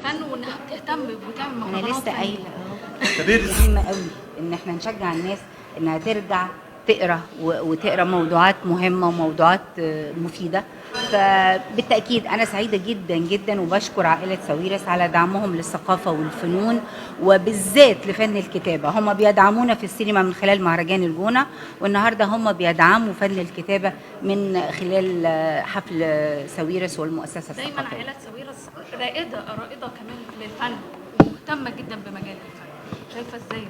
الفن وانها بتهتم وتعمل انا مهرجانات لسه قايله فنيه. مهم قوي ان احنا نشجع الناس انها ترجع تقرا وتقرا موضوعات مهمه وموضوعات مفيده. فبالتاكيد انا سعيده جدا جدا وبشكر عائله ساويرس على دعمهم للثقافه والفنون وبالذات لفن الكتابه. هم بيدعمونا في السينما من خلال مهرجان الجونه، والنهارده هم بيدعموا فن الكتابه من خلال حفل ساويرس والمؤسسه الثقافيه. دايما عائله ساويرس رائده كمان للفن ومهتمه جدا بمجال الفن. شايفه ازاي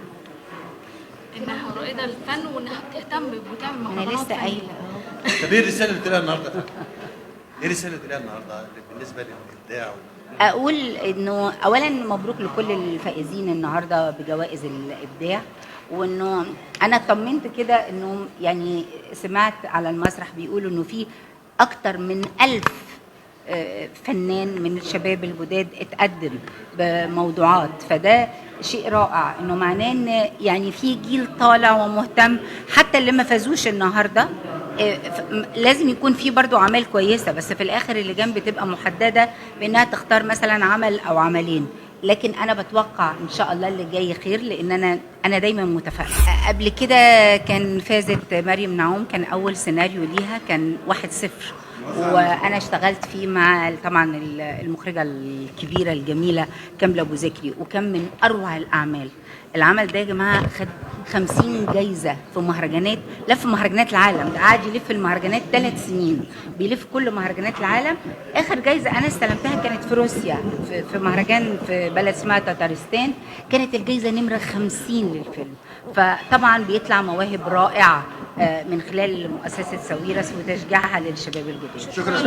انها رائده للفن وانها بتهتم وتعمل انا مهرجانات لسه فنيه؟ قايله طب ايه الرساله اللي تقولها النهارده؟ ايه الرساله اللي تقولها النهارده بالنسبه للابداع؟ اقول انه اولا مبروك لكل الفائزين النهارده بجوائز الابداع، وانه انا اطمنت كده انه يعني سمعت على المسرح بيقولوا انه في اكتر من 1000 فنان من الشباب الجداد اتقدم بموضوعات. فده شيء رائع، انه معناه ان يعني في جيل طالع ومهتم. حتى اللي ما فازوش النهارده لازم يكون في برضو اعمال كويسه، بس في الاخر اللجان بتبقى محدده بانها تختار مثلا عمل او عملين. لكن انا بتوقع ان شاء الله اللي جاي خير، لان انا دايما متفائله. قبل كده كان فازت مريم نعوم، كان اول سيناريو ليها كان 1-0، وانا اشتغلت فيه مع طبعا المخرجه الكبيره الجميله كامله ابو ذكري، وكان من اروع الاعمال. العمل ده يا جماعه خد 50 جايزه في مهرجانات، لف مهرجانات العالم. ده قعد يلف المهرجانات 3 سنين، بيلف كل مهرجانات العالم. اخر جايزه انا استلمتها كانت في روسيا، في مهرجان في بلد اسمها تتارستان، كانت الجايزه نمره 50 للفيلم. فطبعا بيطلع مواهب رائعه من خلال مؤسسه ساويرس وتشجيعها للشباب الجديد. شكرا.